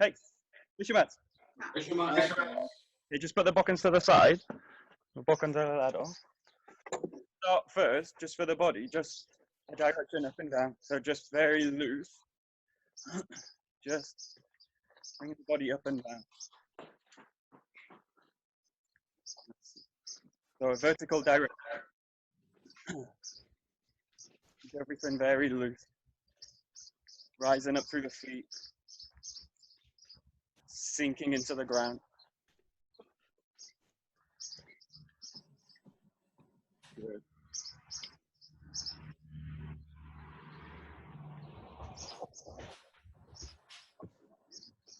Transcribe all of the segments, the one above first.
Hey, Fishermats. Okay, just put the buckens to the side. The buckens are that off. Start first, just for the body, just a direction up and down. So just very loose. Just bring the body up and down. So a vertical direction. Keep everything very loose. Rising up through the feet. Sinking into the ground. Good.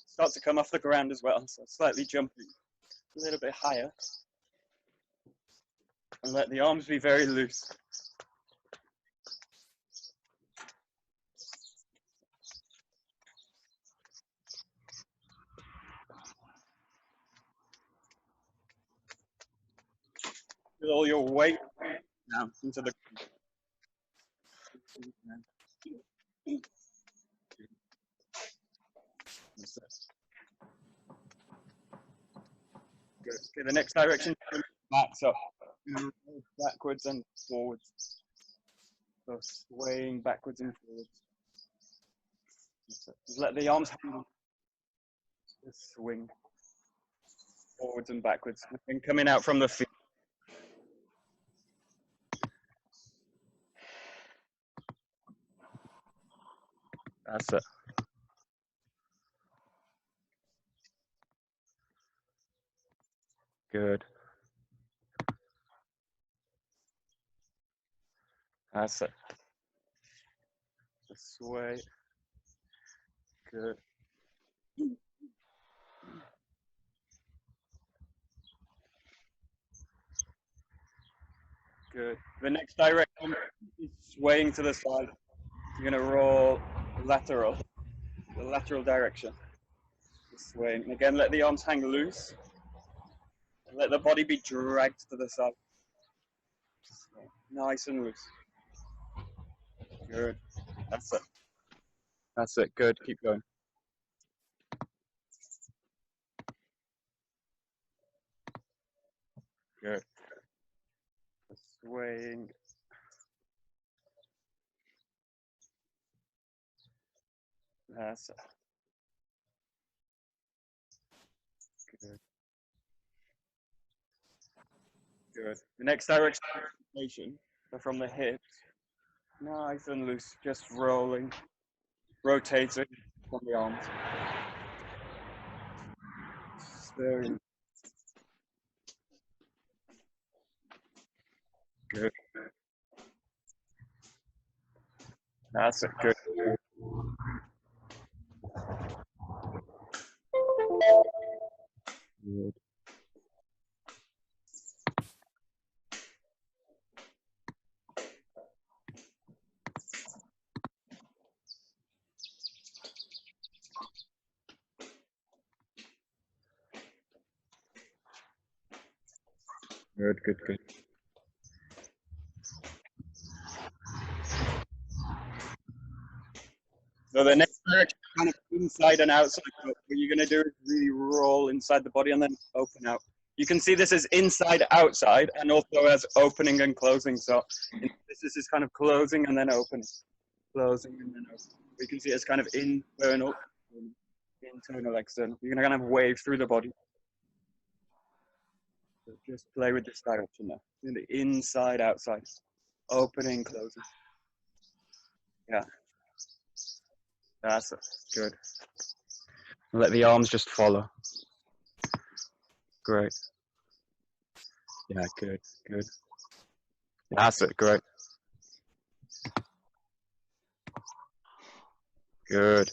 Start to come off the ground as well, so slightly jumping a little bit higher. And let the arms be very loose. With all your weight down into the ground. Good. Okay, the next direction, back, so backwards and forwards. So swaying backwards and forwards. Just let the arms hang on. Just swing forwards and backwards. And coming out from the feet. That's it. Good. That's it. Just sway. Good. Good. The next direction is swaying to the side. You're going to roll lateral, the lateral direction. Just swaying. And again, let the arms hang loose. And let the body be dragged to the side. Nice and loose. Good. That's it. That's it. Good. Keep going. Good. Swaying. That's it. Good. Good. The next direction from the hips. Nice and loose. Just rolling. Rotating from the arms. Very good. That's it. Good. Good. Good, good, good. So the next direction, kind of inside and outside. What you're going to do is really roll inside the body and then open out. You can see this is inside, outside, and also as opening and closing. So this is kind of closing and then opening, closing and then opening. You can see it's kind of internal, external. You're going to kind of wave through the body. So just play with this direction now. In the inside, outside, opening, closing. Yeah. That's it. Good. Let the arms just follow. Great. Yeah, good, good. That's it. Great. Good.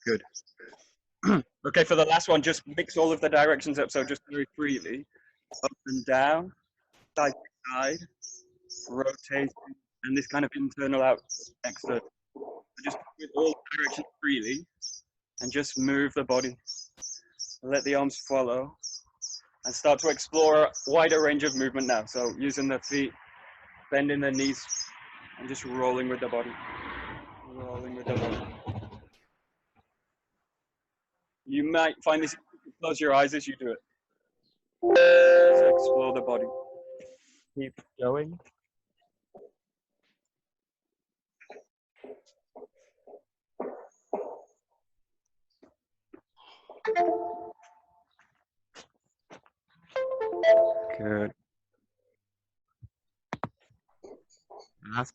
Good. Okay, for the last one, just mix all of the directions up. So just very freely, up and down, side to side, rotating, and this kind of internal out, external. So just with all directions freely, and just move the body. Let the arms follow. and start to explore a wider range of movement now. So using the feet, bending the knees, and just rolling with the body. Rolling with the body. You might find this, close your eyes as you do it. Just explore the body. Keep going. Good. That's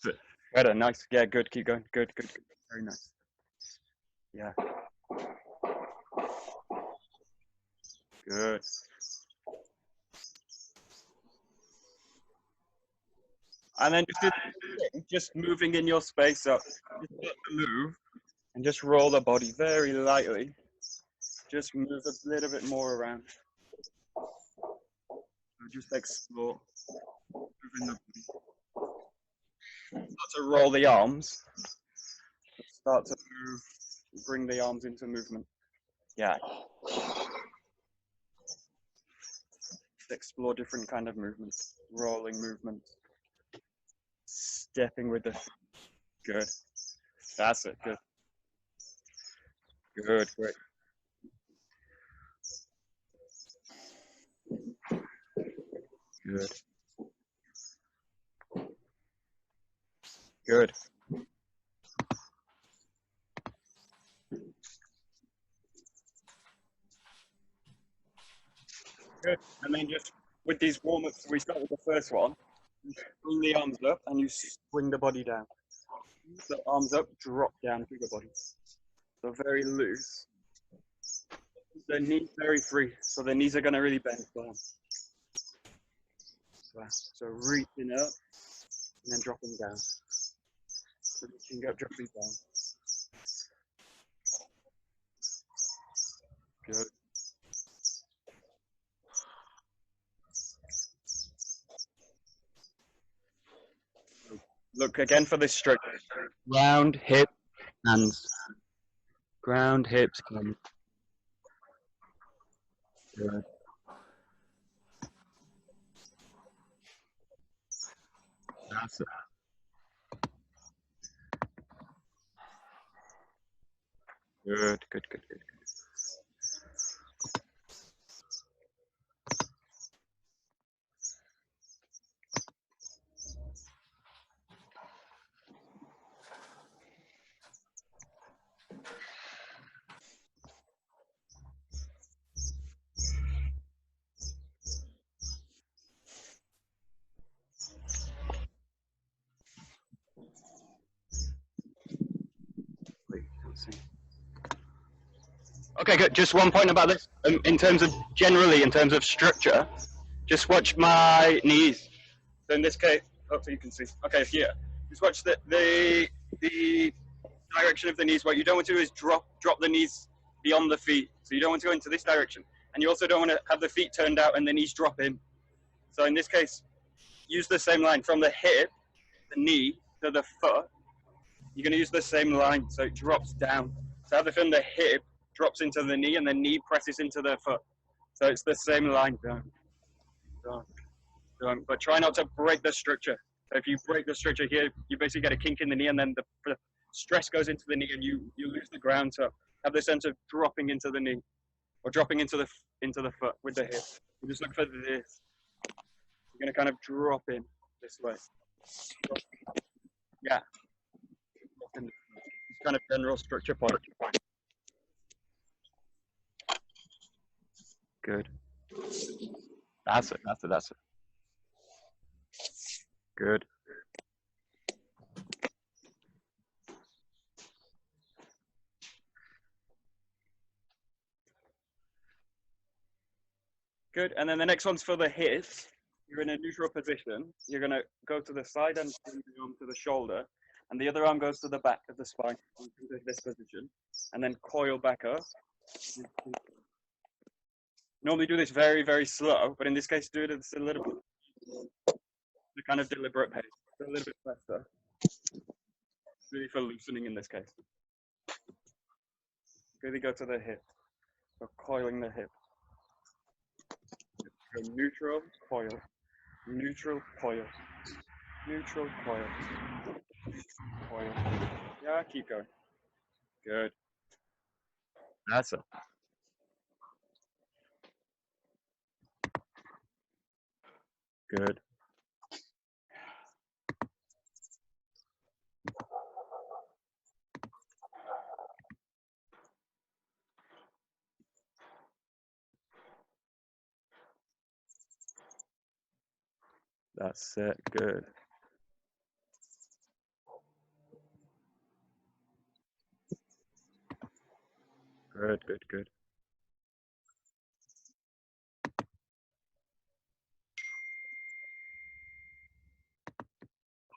it. Better, nice. Yeah, good. Keep going. Good, good, good. Very nice. Yeah. Good. And then just moving in your space up. Just start to move and just roll the body very lightly. Just move a little bit more around. Just explore. Moving the body. Start to roll the arms. Start to move. Bring the arms into movement. Yeah. Explore different kind of movements. Rolling movements. Stepping with the feet. Good. That's it. Good. Good. Great. Good. Good. Good. And then just with these warm-ups, we start with the first one. You bring the arms up and you swing the body down. The arms up, drop down through the body. So very loose. The knees very free. So the knees are going to really bend down. So reaching up and then dropping down. So reaching up, dropping down. Good. Look again for this stroke. Ground, hip, hands. Ground, hips, hands. Good. That's it. Good, good, good, good. Okay, good. Just one point about this. In terms of generally, in terms of structure, just watch my knees. So in this case, hopefully you can see. Okay, here. Just watch the direction of the knees. What you don't want to do is drop the knees beyond the feet. So you don't want to go into this direction, and you also don't want to have the feet turned out and the knees drop in. So in this case, use the same line from the hip, the knee to the foot. You're going to use the same line, so it drops down. So have the from the hip drops into the knee, and the knee presses into the foot. So it's the same line. But try not to break the structure. So if you break the structure here, you basically get a kink in the knee, and then the stress goes into the knee, and you lose the ground. So have the sense of dropping into the knee, or dropping into the foot with the hip. You just look for this. You're going to kind of drop in this way. Yeah. It's kind of general structure point. Good. That's it. That's it. That's it. Good. Good. And then the next one's for the hips. You're in a neutral position. You're going to go to the side and bring the arm to the shoulder. And the other arm goes to the back of the spine into this position. And then coil back up. Normally do this very, very slow. But in this case, do it a little bit. The kind of deliberate pace. A little bit faster. Really for loosening in this case. Really go to the hip. So coiling the hip. Go neutral, coil, neutral, coil, neutral, coil, coil. Yeah, keep going. Good. That's it. Good. That's it. Good. Good, good, good.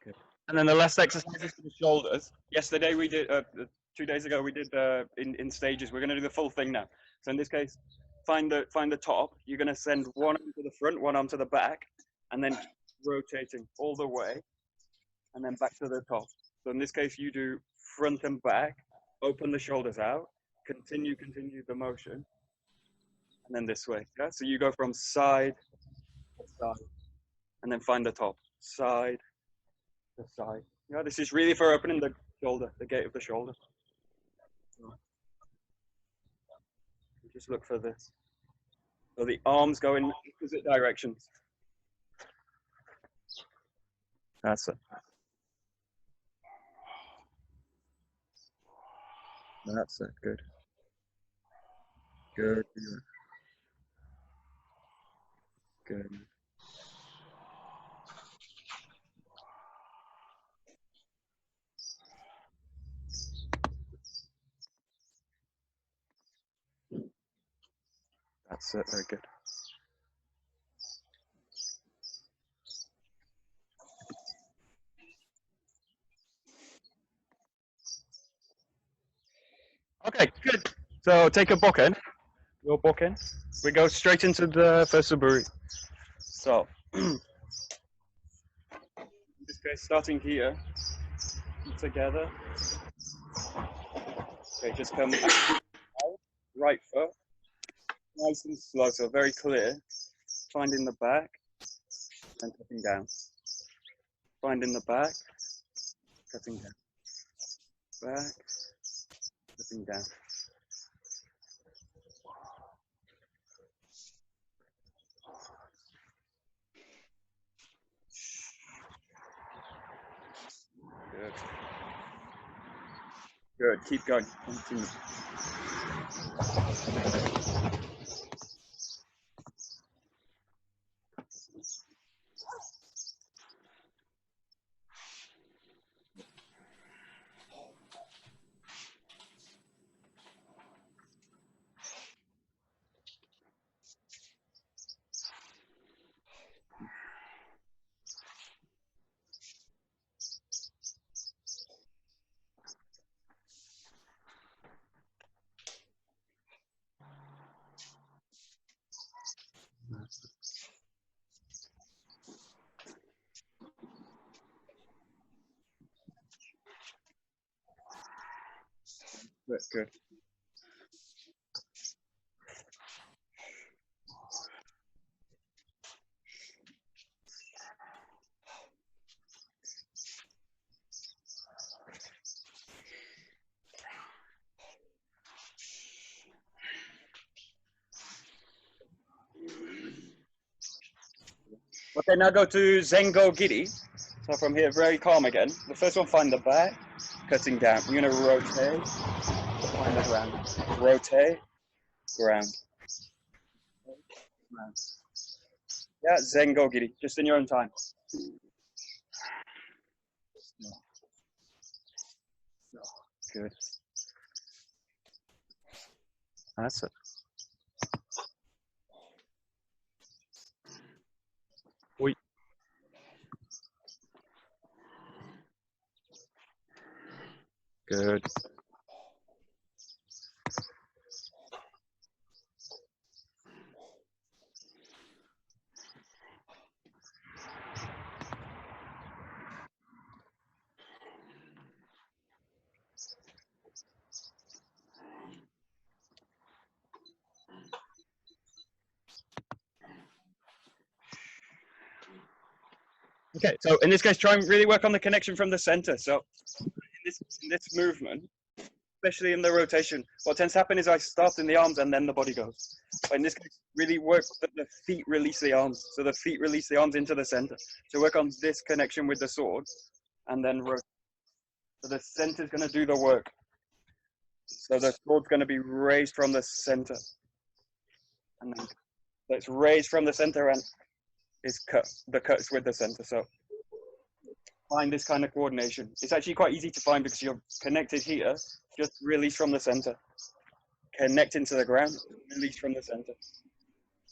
Okay. And then the last exercise is for the shoulders. Yesterday we did, 2 days ago we did in stages. We're going to do the full thing now. So in this case, find the top. You're going to send one arm to the front, one arm to the back, and then rotating all the way, and then back to the top. So in this case, you do front and back, open the shoulders out, continue the motion, and then this way. Yeah. So you go from side to side, and then find the top, side to side. Yeah. This is really for opening the shoulder, the gate of the shoulder. Just look for this. So the arms go in opposite directions. That's it. That's it. Good. Good. Good. That's it. Very good. Okay, good. So take a bookend. Your bookend. We go straight into the first suburi. So, in this case, starting here, together. Okay, just come out, right foot, nice and slow, so very clear. Finding the back and cutting down. Finding the back, cutting down. Back, cutting down. Good. Good. Keep going. Continue. That's good. Okay, now go to Zengo Giri. So from here, very calm again. The first one, find the back, cutting down. You're going to rotate, find the ground. Rotate, ground. Ground. Yeah, Zengo Giri, just in your own time. Good. That's it. Oi. Good. Okay, so in this case, try and really work on the connection from the center. So in this movement, especially in the rotation, what tends to happen is I start in the arms and then the body goes. But in this case, really work that the feet release the arms. So the feet release the arms into the center. So work on this connection with the sword and then rotate. So the center is going to do the work. So the sword's going to be raised from the center. And then so it's raised from the center and is cut. The cut's with the center. So find this kind of coordination. It's actually quite easy to find because you're connected here. Just release from the center. Connect into the ground. Release from the center.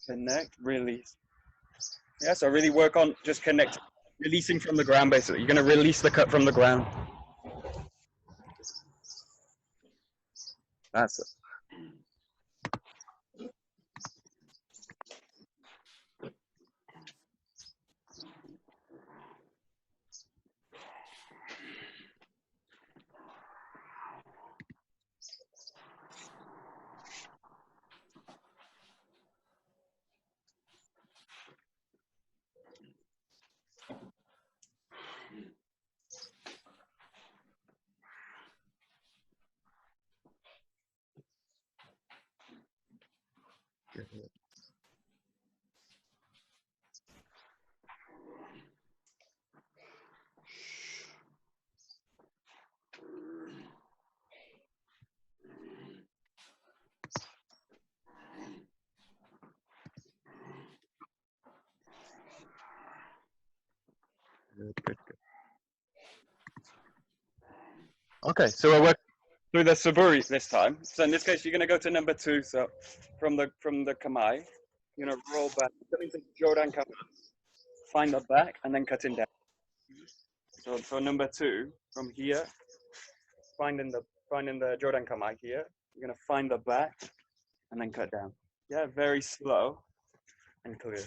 Connect, release. Yeah, so really work on just connect, releasing from the ground basically. You're going to release the cut from the ground. That's it. Good. Okay, so we'll work through the saburi this time. So in this case, you're going to go to number 2. So from the kamai, you're going to roll back, come into Jodan kamai, find the back, and then cutting down. So for number 2, from here, finding the Jodan kamai here, you're going to find the back, and then cut down. Yeah, very slow and clear.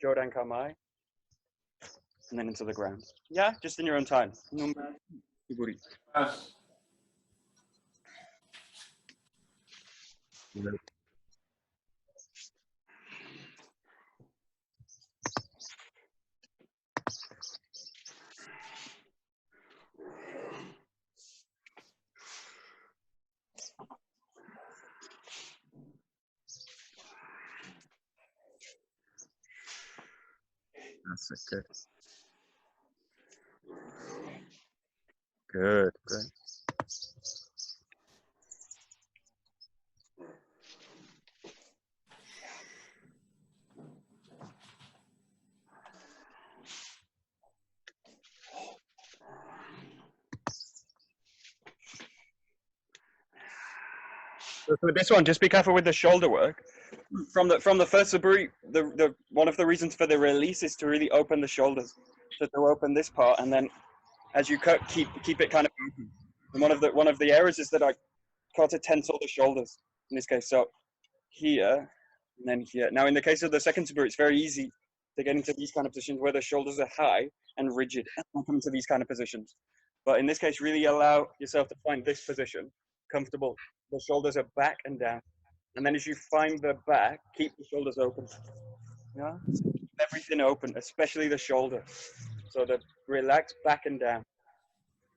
Jodan kamai, and then into the ground. Yeah, just in your own time. Number saburi. That's it. Good. Good. Great. So for this one, just be careful with the shoulder work. From the first saburi, the one of the reasons for the release is to really open the shoulders. So to open this part, and then as you cut, keep it kind of open. And one of the errors is that I got to tense all the shoulders in this case. So here and then here. Now in the case of the second saburi, it's very easy to get into these kind of positions where the shoulders are high and rigid and come to these kind of positions. But in this case, really allow yourself to find this position comfortable. The shoulders are back and down. And then as you find the back, keep the shoulders open. Yeah? Keep everything open, especially the shoulder. So the relax back and down.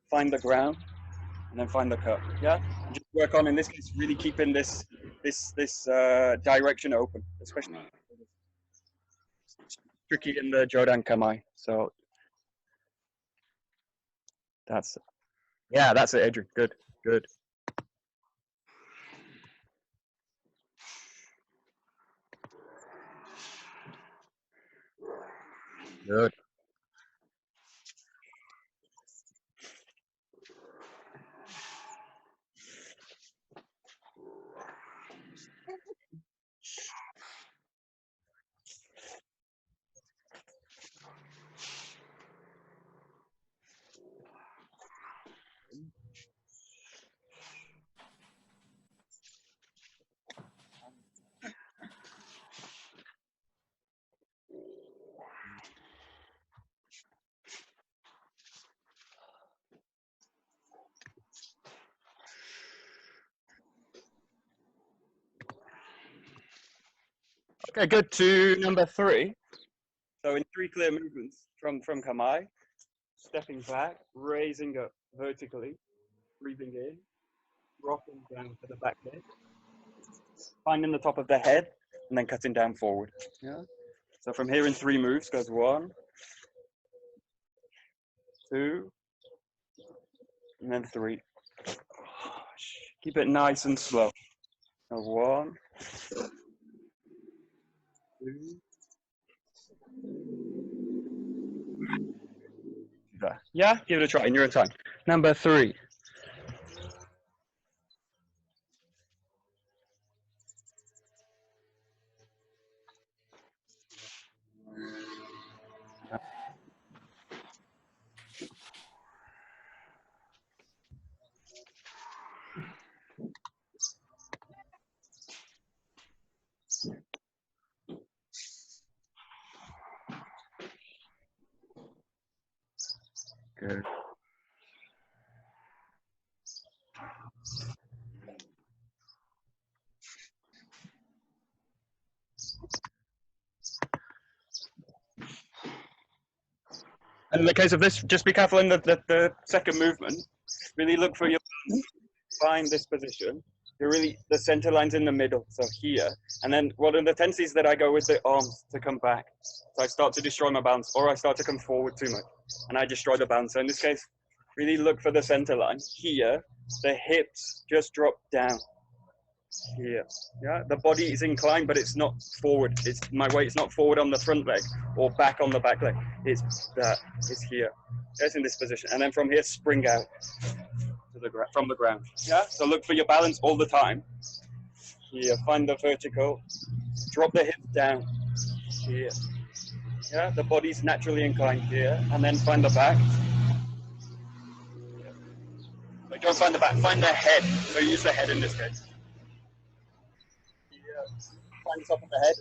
Find the ground, and then find the cut. Yeah? And just work on, in this case, really keeping this direction open, especially tricky in the Jodan Kamai. So that's it. Yeah, that's it, Adrian. Good, good. Good. Okay, good. To number 3. So in 3 clear movements, from Kamai, stepping back, raising up vertically, breathing in, dropping down to the back leg, finding the top of the head, and then cutting down forward. Yeah. So from here in 3 moves goes 1, 2, and then 3. Keep it nice and slow. So 1, 2. Yeah, give it a try in your own time. Number 3. Good. And in the case of this, just be careful in the second movement. Really look for your, find this position. You're really, the center line's in the middle, so here. And then one of the tendencies that I go with the arms to come back. So I start to destroy my balance, or I start to come forward too much, and I destroy the balance. So in this case, really look for the center line. Here, the hips just drop down. Here, yeah, the body is inclined, but it's not forward. It's my weight's not forward on the front leg or back on the back leg. It's that. It's here. It's in this position, and then from here, spring out to the from the ground. Yeah. So look for your balance all the time. Here, find the vertical. Drop the hips down. Here. Yeah. The body's naturally inclined here, and then find the back. But don't find the back. Find the head. So use the head in this case. Find the top of the head,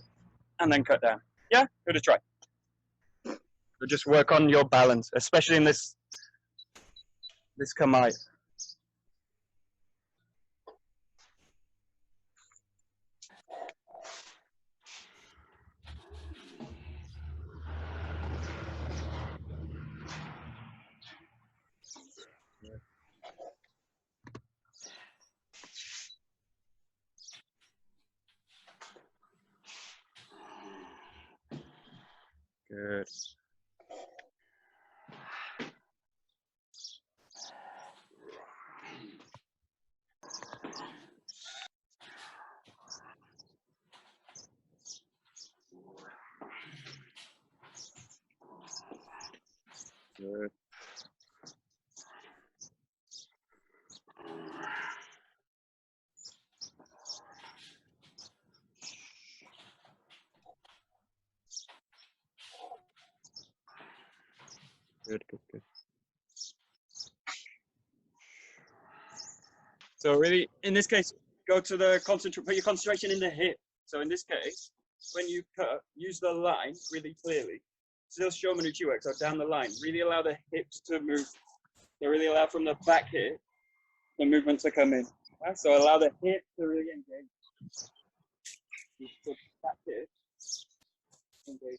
and then cut down. Yeah, give it a try. So just work on your balance, especially in this Kamai. Good. Good. Good, good, good. So really, in this case, go to the put your concentration in the hip. So in this case, when you cut, use the line really clearly. Still show Manuchi work, so down the line. Really allow the hips to move. So really allow from the back hip, the movement to come in. Right? So allow the hip to really engage. So back hip, engage.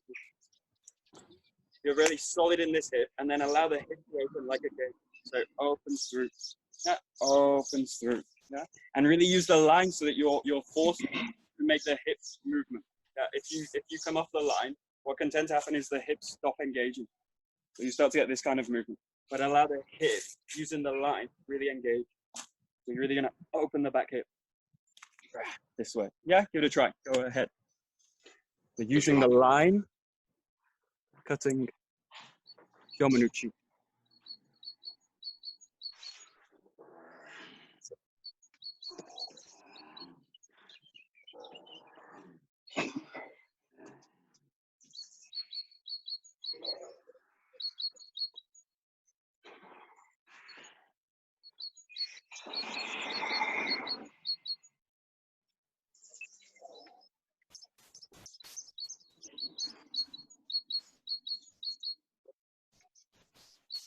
You're really solid in this hip, and then allow the hip to open like a gate. So it opens through. Yeah, opens through. Yeah, and really use the line so that you're forced to make the hips movement. Yeah, if you come off the line, what can tend to happen is the hips stop engaging. So you start to get this kind of movement. But allow the hip, using the line, really engage. So you're really gonna open the back hip this way. Yeah, give it a try. Go ahead. So using the line, cutting Yomanuchi.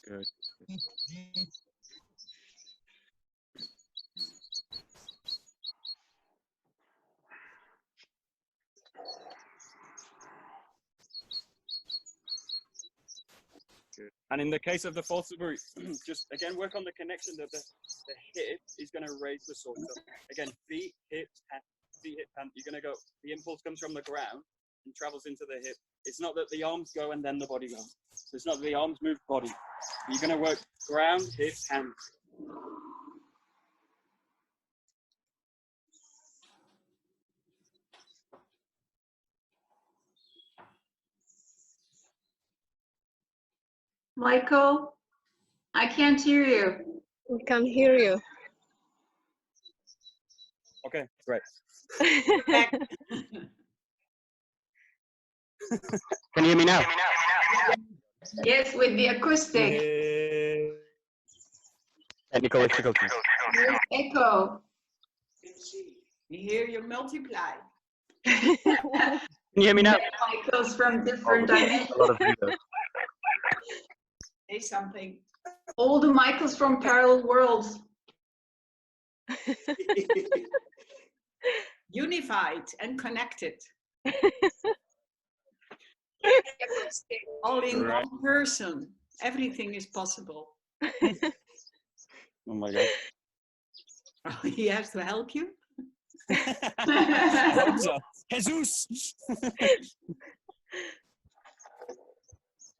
Good. And in the case of the false suburi, just again work on the connection that the hip is going to raise the sword. So again, feet, hips, hand, feet, hip, hand. You're going to go, the impulse comes from the ground and travels into the hip. It's not that the arms go and then the body goes. So it's not that the arms move, body. You're going to work ground, hip, hand. Michael, I can't hear you. We can't hear you. Okay, great. Can you hear me now? Yes, with the acoustic. Technical difficulties. There's echo. You hear you multiply. Can you hear me now? Michael's from different dimensions. A lot of videos. Say something. All the Michaels from parallel worlds. Unified and connected. All in Right. one person. Everything is possible. Oh my God. He has to help you. Jesus.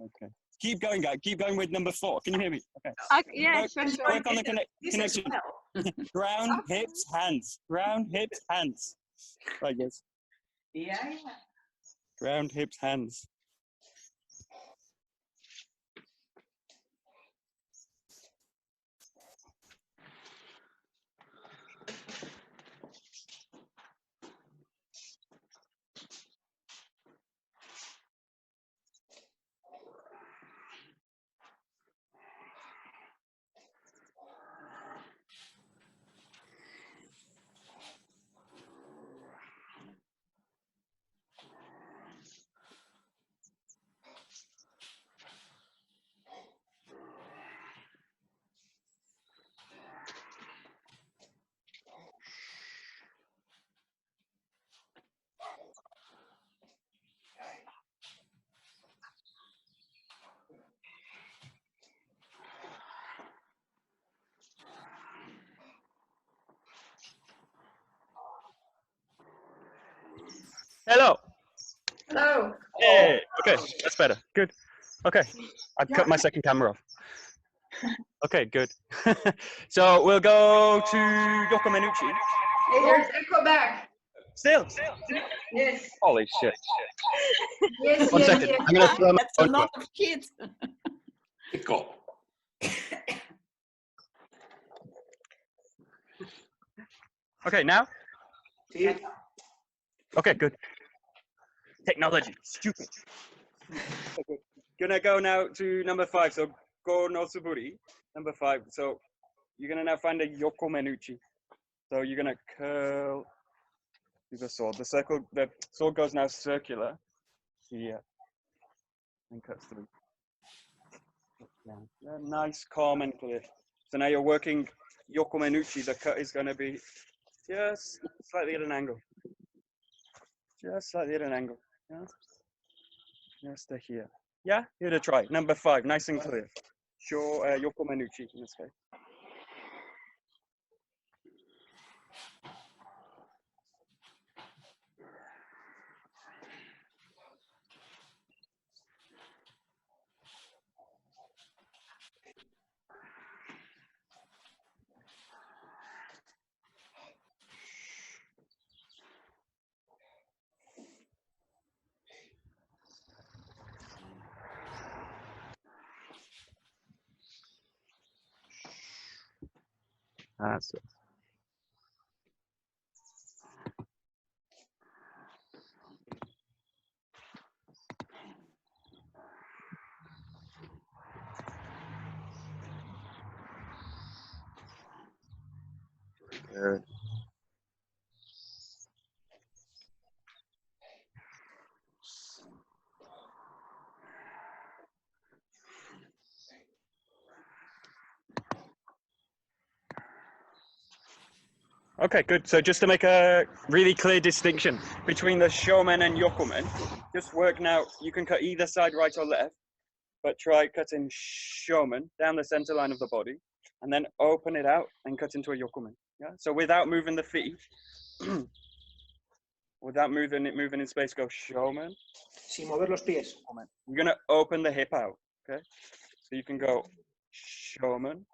Okay. Keep going, guys. Keep going with number 4. Can you hear me? Okay. Yeah, Work, sure, sure. work on the This as connection. well. Ground, hips, hands. Ground, hips, hands. Right, yes. Yeah. Ground, hips, hands. Hello. Hello. Hey. Okay, that's better. Good. Okay, I've cut my second camera off. Okay, good. So we'll go to Yoko Menucci. Hey, there's echo back. Still. Yes. Holy shit. Yes, One yes, second. yes. I'm gonna throw my That's a phone lot of shit. Okay, now? Okay, good. Technology, stupid. Okay. Gonna go now to number 5. So go no suburi, number 5. So you're gonna now find a Yoko Menucci. So you're gonna curl to the sword. The sword goes now circular here and cuts through. Yeah, nice, calm and clear. So now you're working Yoko Menucci. The cut is gonna be just slightly at an angle. Just slightly at an angle. Yeah. Just to here. Yeah, here to try. Number 5, nice and clear. Sure, Yoko Menucci in this case. That's it. Good. Okay, good. So just to make a really clear distinction between the showman and yokomen, just work now. You can cut either side, right or left. but try cutting shomen down the center line of the body, and then open it out and cut into a yokumen. Yeah. So without moving the feet, without moving in space, go shomen. Sin mover los pies. You're gonna open the hip out. Okay. So you can go shomen,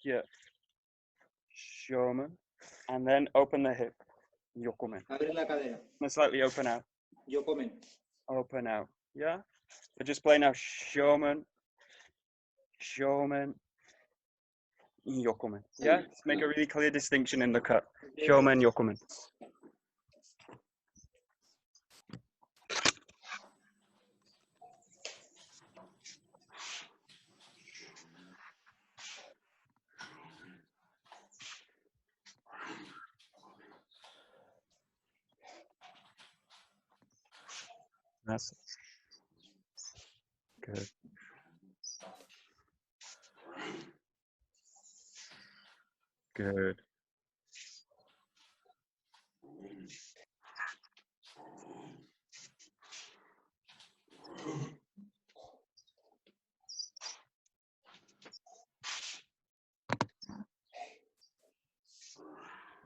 here, shomen, and then open the hip, yokumen. Abre la cadera. And slightly open out. Yokumen. Open out. Yeah. So just play now shomen, shomen, yokumen. Yeah. Just make a really clear distinction in the cut. Shomen, yokumen. That's good. Good.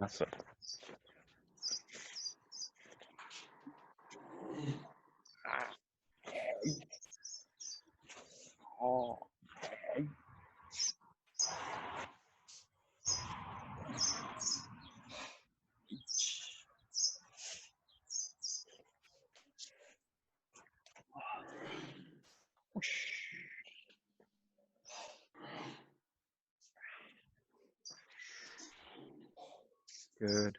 That's it. Oh. Good.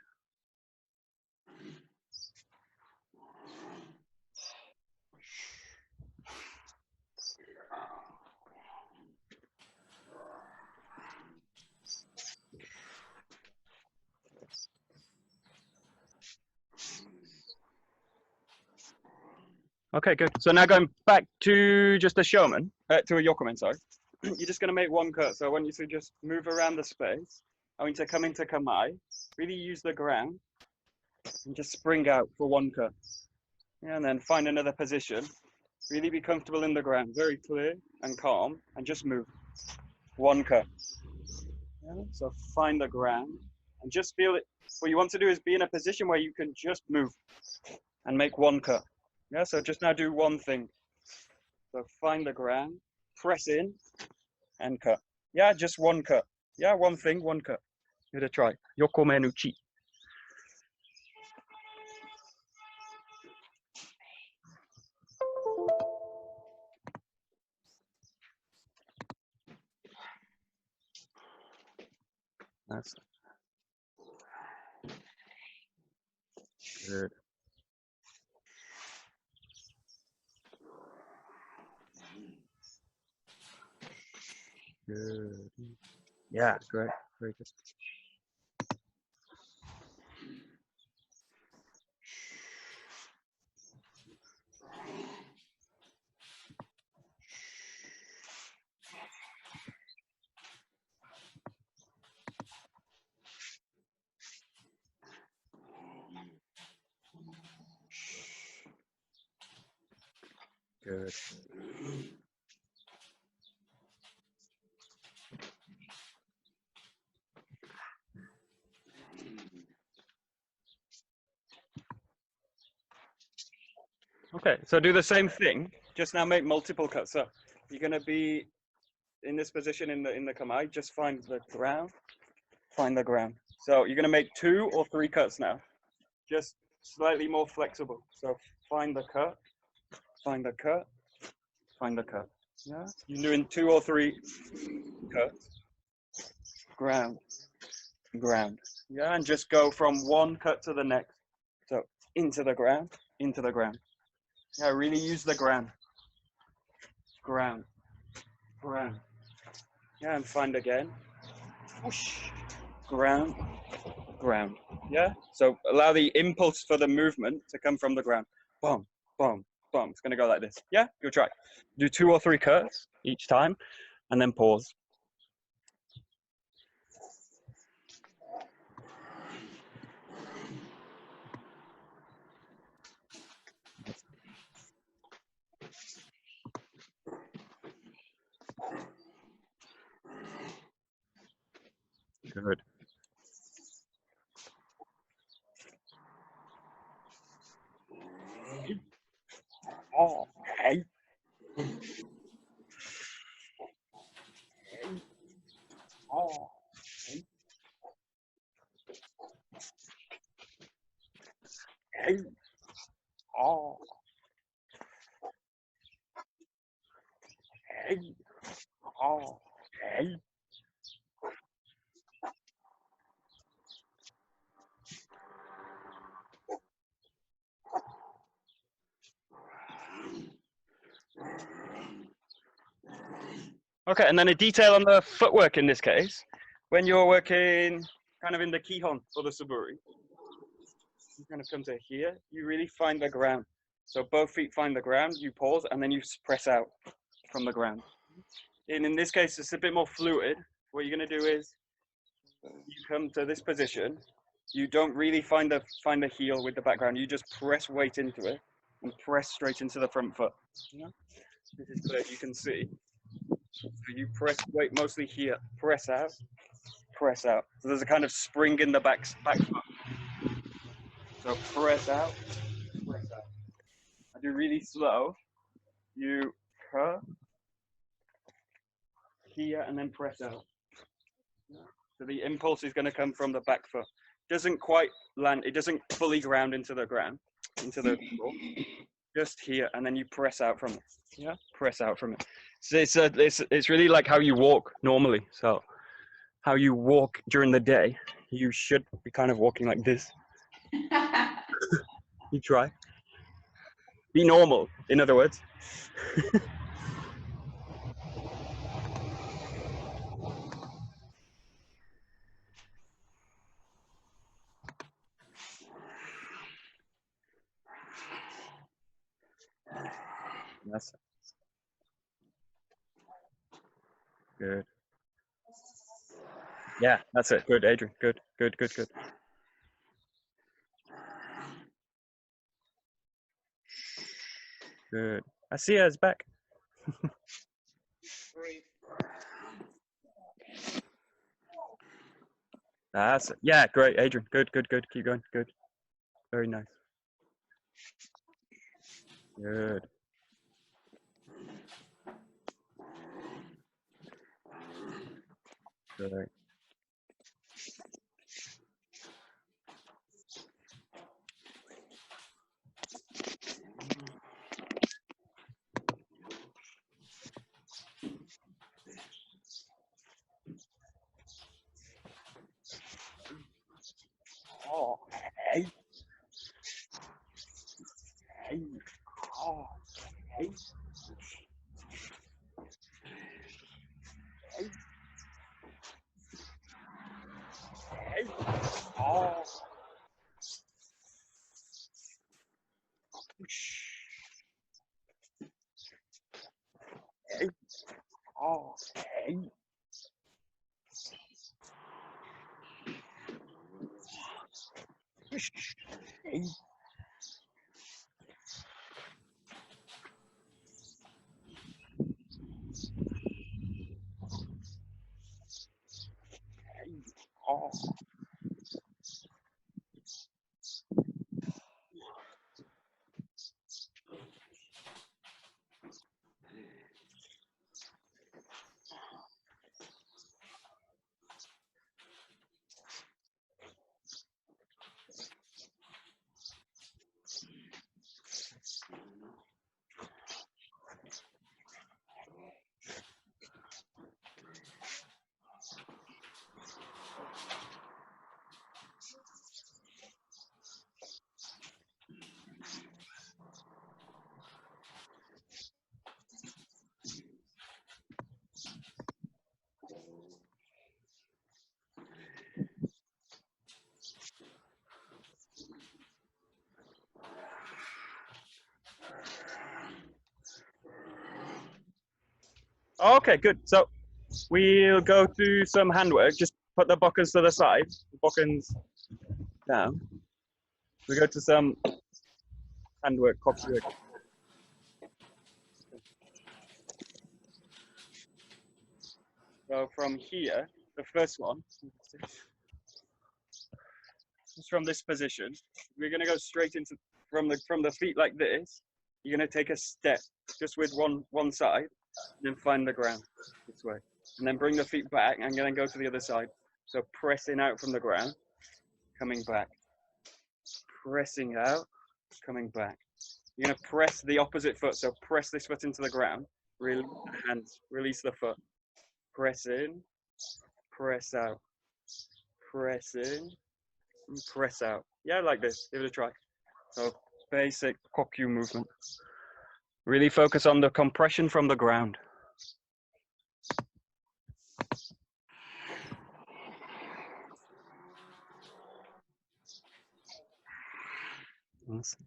Okay, good. So now going back to just a shomen, to a yokumen, sorry. You're just going to make one cut. So I want you to just move around the space. I want you to come into kamae, really use the ground, and just spring out for one cut. Yeah, and then find another position. Really be comfortable in the ground, very clear and calm, and just move. One cut. Yeah, so find the ground and just feel it. What you want to do is be in a position where you can just move and make one cut. Yeah, so just now do one thing. So find the ground, press in, and cut. Yeah, just one cut. Yeah, one thing, one cut. Give it a try. Yokomen uchi. That's good. Good. Yeah, great. Very good. Good. Okay, so do the same thing. Just now make multiple cuts. So you're going to be in this position in the kamae. Just find the ground. Find the ground. So you're going to make 2 or 3 cuts now. Just slightly more flexible. So find the cut. Find the cut. Find the cut. Yeah. You're doing 2 or 3 cuts. Ground. Ground. Yeah, and just go from one cut to the next. So into the ground. Into the ground. Yeah, really use the ground. Ground. Ground. Yeah, and find again. Whoosh. Ground. Ground. Yeah, so allow the impulse for the movement to come from the ground. Boom, boom, boom. It's going to go like this. Yeah, good try. Do 2 or 3 cuts each time and then pause. Good. Oh, hey. Oh, hey. Hey. Oh, hey. Oh, hey. Okay, and then a detail on the footwork in this case. When you're working kind of in the Kihon or the Suburi, you kind of come to here, you really find the ground. So both feet find the ground, you pause, and then you press out from the ground. And in this case, it's a bit more fluid. What you're going to do is you come to this position. You don't really find the heel with the background. You just press weight into it and press straight into the front foot. Yeah? This is clear. You can see. So you press weight mostly here. Press out. Press out. So there's a kind of spring in the back foot. So press out. Press out. I do really slow. You curve here and then press out. So the impulse is going to come from the back foot. Doesn't quite land. It doesn't fully ground into the ground, into the floor. Just here, and then you press out from it. Yeah, press out from it. So it's really like how you walk normally. So how you walk during the day, you should be kind of walking like this. You try. Be normal, in other words. That's good. Yeah, that's it. Good, Adrian. Good, good, good, good. Good. I see her is back. That's it. Yeah, great, Adrian. Good, good, good. Keep going. Good. Very nice. Good. Good. Oh, hey. Hey. Oh, hey. Hey. Hey. Oh. Hey. Oh, hey. Hey. Oh. Okay, good. So we'll go through some handwork. Just put the bokkens to the side. Bokkens down. We go to some handwork, copywork. So from here, the first one, just from this position, we're going to go straight into from the feet like this. You're going to take a step just with one side, and then find the ground this way, and then bring the feet back, and then go to the other side. So pressing out from the ground, coming back, pressing out, coming back. You're going to press the opposite foot. So press this foot into the ground, release the hands, release the foot, press in, press out, press in, and press out. Yeah, like this. Give it a try. So basic kokyu movement. Really focus on the compression from the ground. Awesome.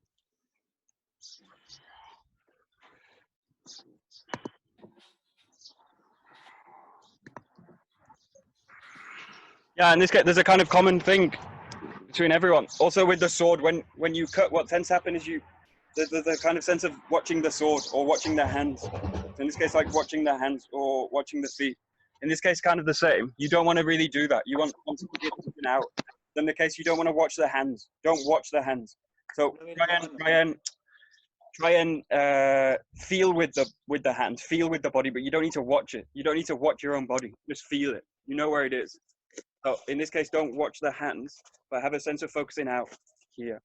Yeah, in this case, there's a kind of common thing between everyone. Also with the sword, when you cut, what tends to happen is there's a kind of sense of watching the sword or watching the hands. So in this case, like watching the hands or watching the feet. In this case, kind of the same. You don't want to really do that. You want to get something out. In the case, you don't want to watch the hands. Don't watch the hands. So try and feel with the hands, feel with the body, but you don't need to watch it. You don't need to watch your own body. Just feel it. You know where it is. So in this case, don't watch the hands, but have a sense of focusing out here,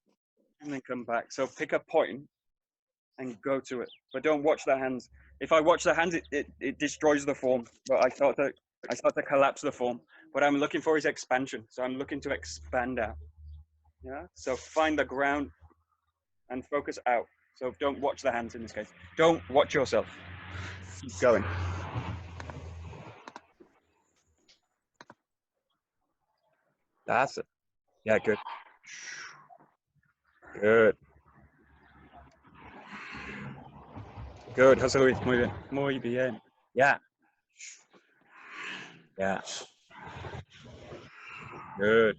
and then come back. So pick a point and go to it, but don't watch the hands. If I watch the hands, it destroys the form. But I start to collapse the form. What I'm looking for is expansion. So I'm looking to expand out. Yeah. So find the ground and focus out. So don't watch the hands in this case. Don't watch yourself. Keep going. That's it. Yeah, good. Good. Good, José Luis. Muy bien. Muy bien. Yeah. Yeah. Good.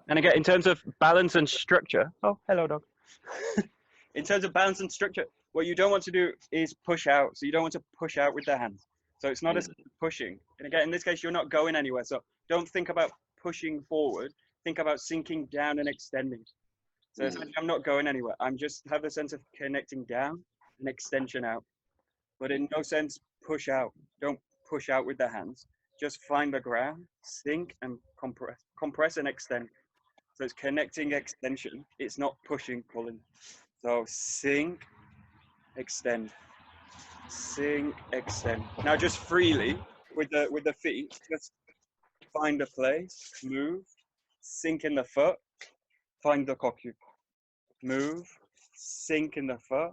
And again, in terms of balance and structure, oh, hello, dog. In terms of balance and structure, what you don't want to do is push out. So you don't want to push out with the hands. So it's not as pushing. And again, in this case, you're not going anywhere. So don't think about pushing forward. Think about sinking down and extending. So essentially, I'm not going anywhere. I'm just have a sense of connecting down and extension out. But in no sense, push out. Don't push out with the hands. Just find the ground, sink and compress. Compress and extend. So it's connecting extension. It's not pushing, pulling. So sink, extend, sink, extend. Now just freely with the feet, just find a place, move, sink in the foot, find the kokyu. Move, sink in the foot,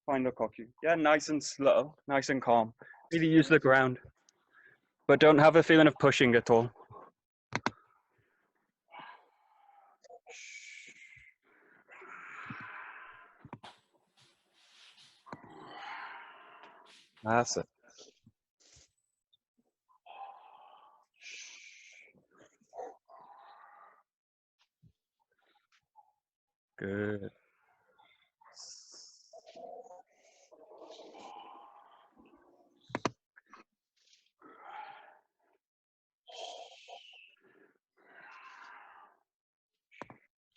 find the kokyu. Yeah, nice and slow, nice and calm. Really use the ground, but don't have a feeling of pushing at all. That's it. Good.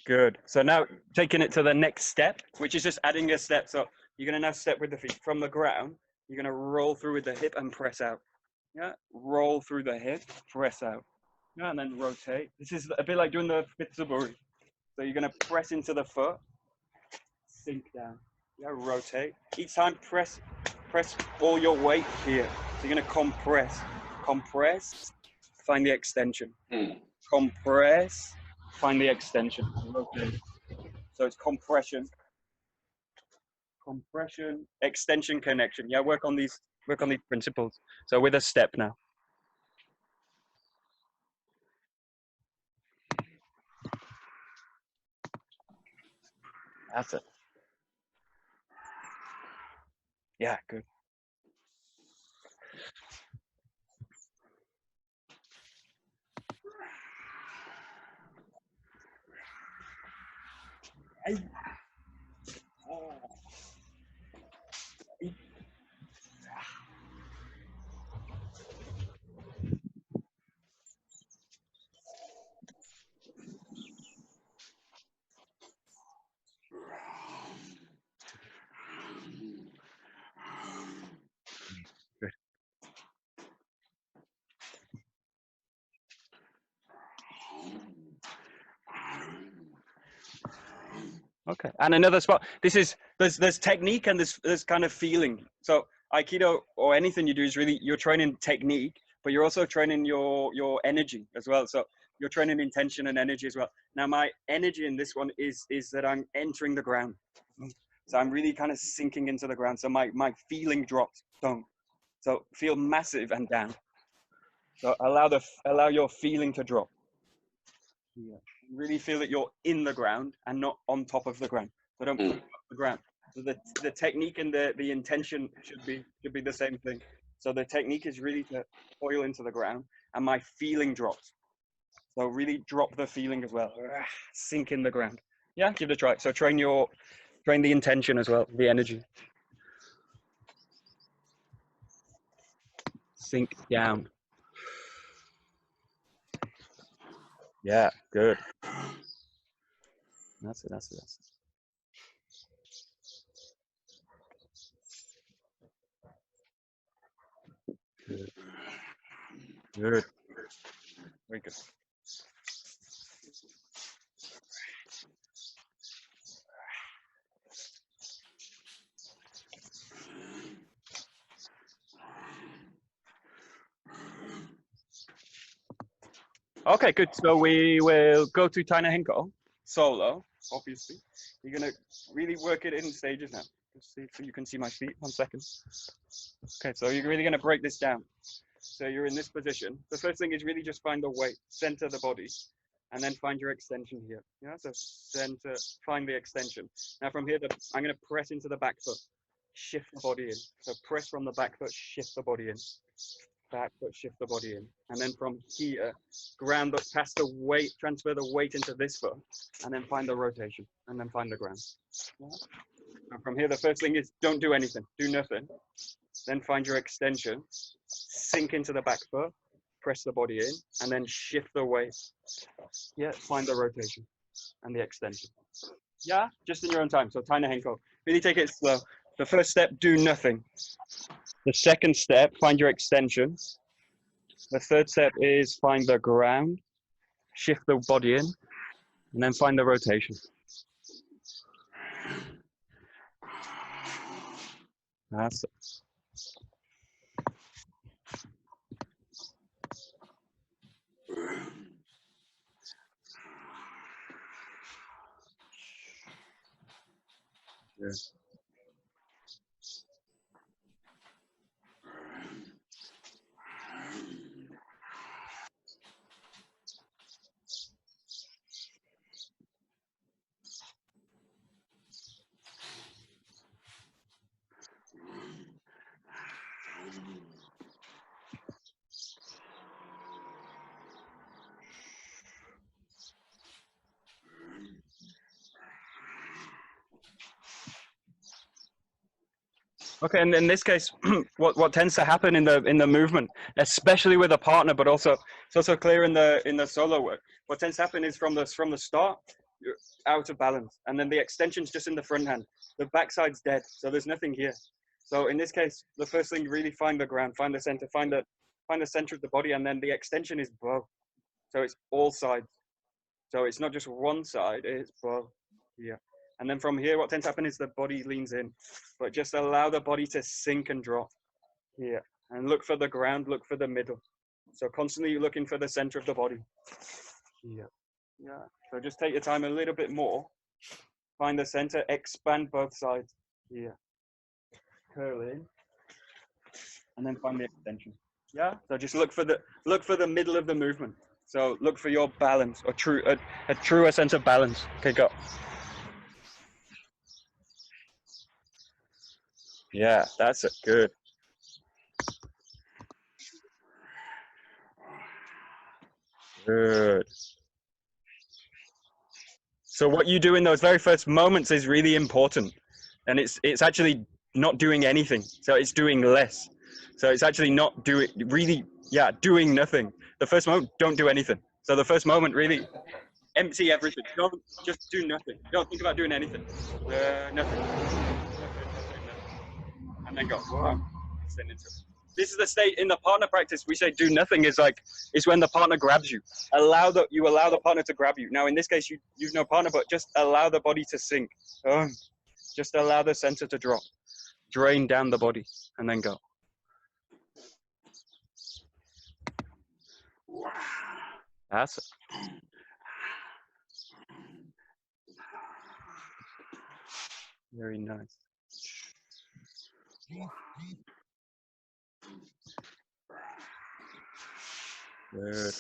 Good. So now taking it to the next step, which is just adding a step. So you're going to now step with the feet from the ground. You're going to roll through with the hip and press out. Yeah. Roll through the hip, press out. Yeah. And then rotate. This is a bit like doing the Fitsuburi. So you're going to press into the foot, sink down. Yeah. Rotate. Each time press all your weight here. So you're going to compress. Compress. Find the extension. Compress. Find the extension. Rotate. So it's compression, extension, connection. Yeah, work on these work on these principles. So with a step now. That's it. Yeah, good. Good. Okay, and another spot. This is there's technique and there's kind of feeling. So Aikido or anything you do is really you're training technique, but you're also training your energy as well. So you're training intention and energy as well. Now my energy in this one is that I'm entering the ground. So I'm really kind of sinking into the ground. So my feeling drops down. So feel massive and down. So allow your feeling to drop. Yeah. Really feel that you're in the ground and not on top of the ground. So don't put the ground. So the technique and the intention should be the same thing. So the technique is really to coil into the ground, and my feeling drops. So really drop the feeling as well. Sink in the ground. Yeah, give it a try. So train the intention as well, the energy. Sink down. Yeah, good. That's it. Good. Good. Very good. Okay, good. So we will go to Taina Henko solo, obviously. You're going to really work it in stages now. Just see so you can see my feet. 1 second. Okay, so you're really going to break this down. So you're in this position. The first thing is really just find the weight, center the body, and then find your extension here. Yeah, so center, find the extension. Now from here, I'm going to press into the back foot, shift the body in. So press from the back foot, shift the body in. Back foot, shift the body in. And then from here, ground up past the weight, transfer the weight into this foot, and then find the rotation, and then find the ground. Yeah. And from here, the first thing is don't do anything, do nothing. Then find your extension, sink into the back foot, press the body in, and then shift the weight. Yeah, find the rotation and the extension. Yeah, just in your own time. So Taina Henko, really take it slow. The first step, do nothing. The second step, find your extension. The third step is find the ground, shift the body in, and then find the rotation. That's it. Yeah. Okay, and in this case, what tends to happen in the movement, especially with a partner, but also it's also clear in the solo work. What tends to happen is from the start, you're out of balance, and then the extension's just in the front hand. The backside's dead, so there's nothing here. So in this case, the first thing, really find the ground, find the center, find the center of the body, and then the extension is both. So it's all sides. So it's not just one side, it's both. Yeah. And then from here, what tends to happen is the body leans in, but just allow the body to sink and drop here. And look for the ground, look for the middle. So constantly looking for the center of the body. Yeah. Yeah. So just take your time a little bit more. Find the center, expand both sides. Yeah. Curl in. and then find the extension. Yeah. So just look for the middle of the movement. So look for your balance or a truer sense of balance. Okay, go. Yeah, that's it. Good. Good. So what you do in those very first moments is really important, and it's actually not doing anything. So it's doing less. So it's actually not doing doing nothing. The first moment, don't do anything. So the first moment, really empty everything. Don't just do nothing. Don't think about doing anything. Nothing. And then go. Whoa. Extend into it. This is the state in the partner practice. We say do nothing is when the partner grabs you. Allow the partner to grab you. Now in this case you've no partner, but just allow the body to sink. Just allow the center to drop. Drain down the body and then go. That's it. Very nice. Good.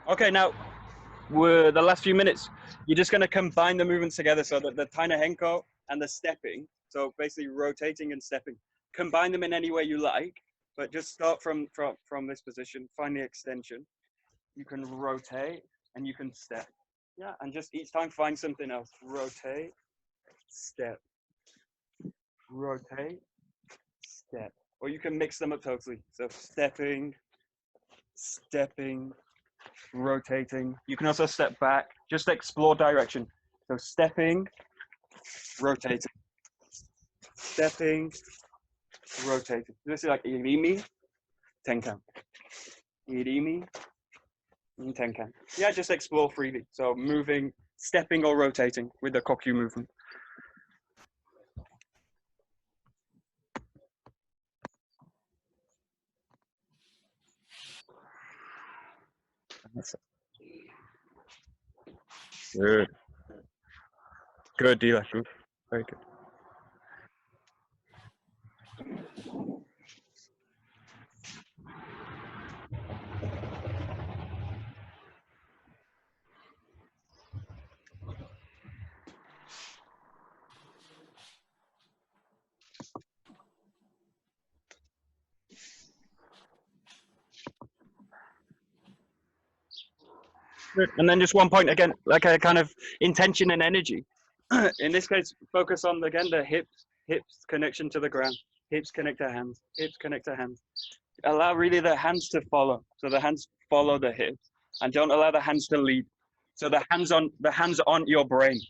Okay, now we're the last few minutes. You're just going to combine the movements together so that the Taina Henko and the stepping, so basically rotating and stepping, combine them in any way you like, but just start from this position, find the extension. You can rotate and you can step. Yeah, and just each time find something else. Rotate, step, rotate, step. Or you can mix them up totally. So stepping, rotating. You can also step back, just explore direction. So stepping, rotating, stepping, rotating. This is like irimi, tenkan. Irimi, and tenkan. Yeah, just explore freely. So moving, stepping or rotating with the kokyu movement. Good. Good, Dila. Good. Very good. Good. And then just one point again, like a kind of intention and energy. In this case, focus on again the hips connection to the ground. Hips connect to hands. Hips connect to hands. Allow really the hands to follow. So the hands follow the hips, and don't allow the hands to lead. So the hands aren't your brain.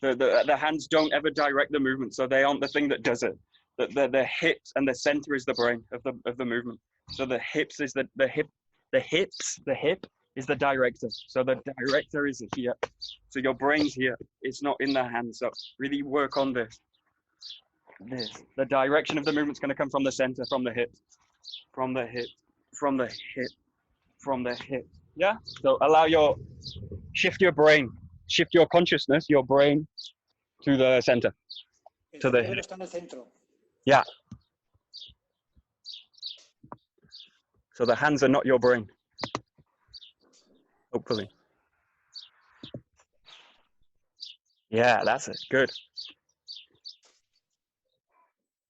The hands don't ever direct the movement. So they aren't the thing that does it. The hips and the center is the brain of the movement. So the hips is the hip is the director. So the director is here. So your brain's here. It's not in the hands. So really work on this. The direction of the movement's going to come from the center, from the hip, from the hip, from the hip, from the hip. Yeah. So shift your brain, shift your consciousness, your brain to the center, to the hip. Está en el centro. Yeah. So the hands are not your brain. Hopefully. Yeah, that's it. Good.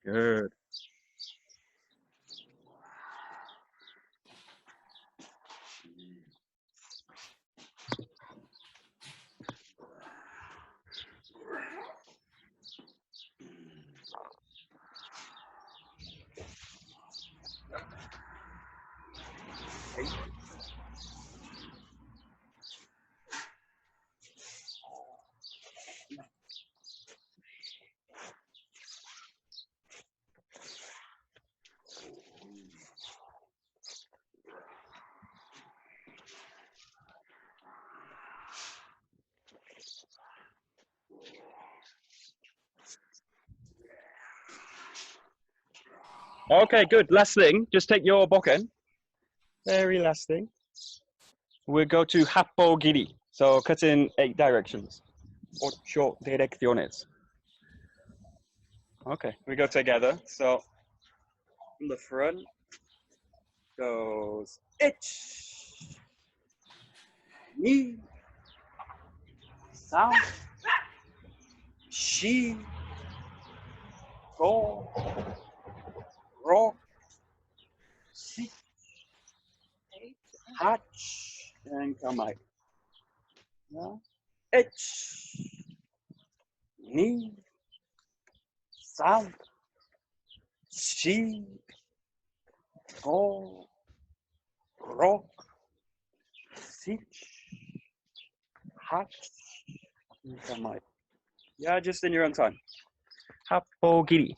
Good. Okay, good. Last thing, just take your bokken. Very last thing. We'll go to Happo Giri. So cut in 8 directions. 8 direcciones. Okay, we go together. So from the front goes ich, ni, san, shi, go, ro, si, hach, and kamai. Yeah. Ich, ni, san, shi, go, ro, si, hach, and kamai. Yeah, just in your own time. Happo Giri.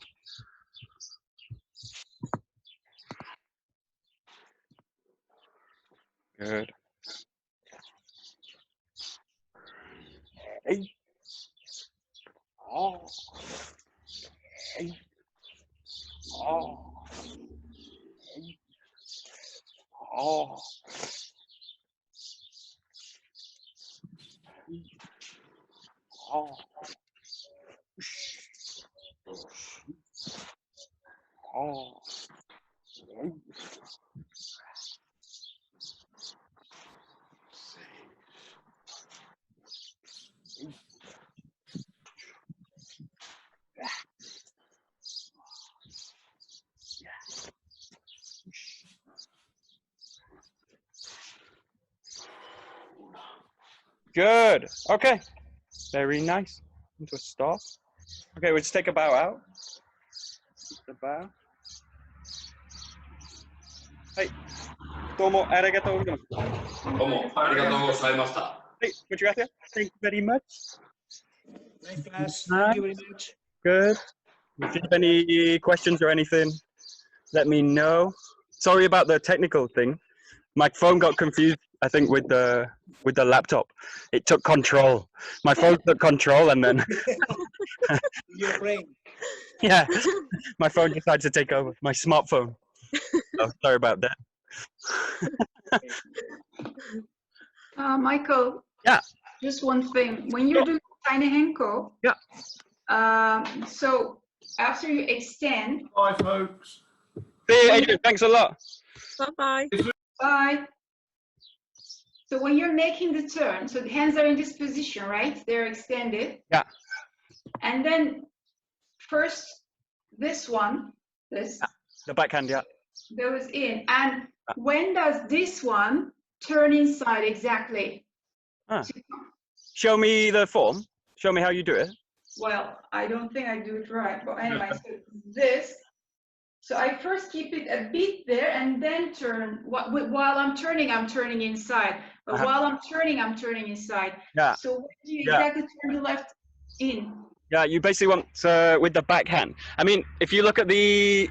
Good. Hey. Oh. Hey. Oh. Hey. Oh. Hey. Oh. Oh. Hey. Good. Okay. Very nice. Into a stop. Okay, we'll just take a bow out. The bow. Hey. Domo arigatou gozaimasu. どうもありがとうございました。 Hey, muchas gracias. Thank you very much. Nice class. Thank you very much. Good. If you have any questions or anything, let me know. Sorry about the technical thing. My phone got confused, I think, with the laptop. It took control. My phone took control, and then Your brain. yeah, my phone decided to take over. My smartphone. Oh, sorry about that. Michael. Yeah. Just one thing. When you're doing tiny henko. Yeah. So after you extend. Bye, folks. See you, Adrian. Thanks a lot. Bye-bye. Bye. So when you're making the turn, so the hands are in this position, right? They're extended. Yeah. And then first this one, this The backhand, yeah. goes in. And when does this one turn inside exactly? Ah. Show me the form. Show me how you do it. Well, I don't think I do it right. But anyway, so this. So I first keep it a bit there and then turn. While I'm turning inside. But while I'm turning inside. Yeah. So when do you exactly turn the left in? Yeah, you basically want with the backhand. I mean, if you look at the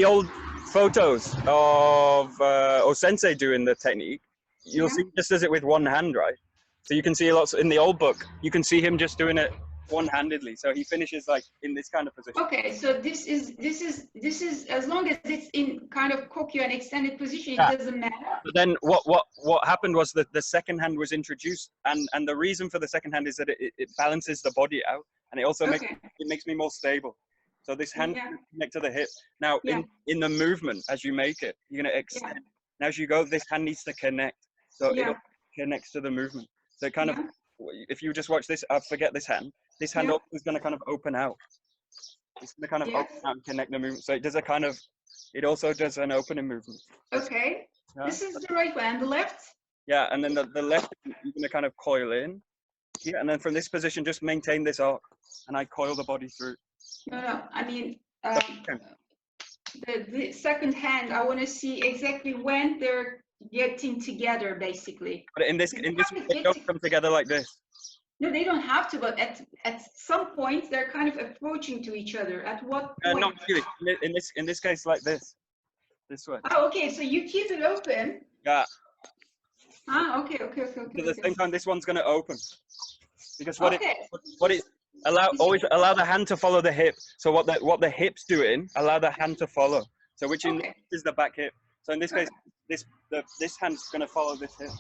old photos of Sensei doing the technique, you'll see he just does it with one hand, right? So you can see lots in the old book. You can see him just doing it one-handedly. So he finishes like in this kind of position. Okay, so this is as long as it's in kind of kokyu and extended position, it doesn't matter. But then what happened was that the second hand was introduced, and the reason for the second hand is that it balances the body out, and it also makes me more stable. So this hand can connect to the hip. Now in the movement, as you make it, you're gonna extend. Now as you go, this hand needs to connect. So it connects to the movement. So it kind of, if you just watch this, forget this hand. This hand is going to kind of open out. It's going to kind of open out and connect the movement. So it does it also does an opening movement. Okay. Yeah. This is the right one. And the left? Yeah, and then the left, you're going to kind of coil in. Yeah, and then from this position, just maintain this arc. And I coil the body through. No, I mean, the second hand, I want to see exactly when they're getting together, basically. But in this they don't come together like this. No, they don't have to, but at some point they're kind of approaching to each other. At what point? Not really. In this case, like this way. Oh, okay. So you keep it open. Yeah. Ah, okay. At the same time, this one's going to open because always allow the hand to follow the hip. So what the hip's doing, allow the hand to follow. So which in Okay. is the back hip. So in this case, this hand's going to follow this hip.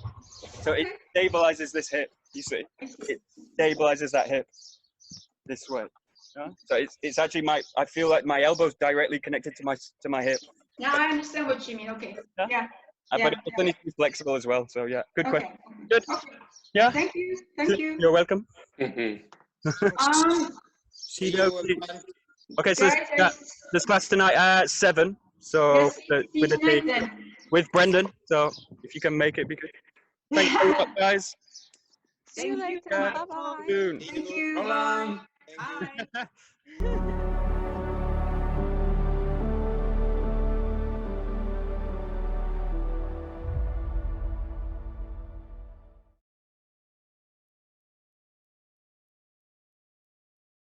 So it stabilizes this hip. You see, it stabilizes that hip this way. Yeah? So it's actually I feel like my elbow's directly connected to my hip. Yeah, I understand what you mean. Okay. Yeah. Yeah. But it also needs to be flexible as well. So yeah, good question. Okay. Good. Okay. Yeah. Thank you. Thank you. You're welcome. See you again. Okay, so Guys, this class tonight at 7. So yes, see with you the tonight team, then. with Brendan. So if you can make it, be good. Thanks a lot, guys. See you Thank you. later. Bye bye. Soon. Thank you. Roland. Bye. Bye.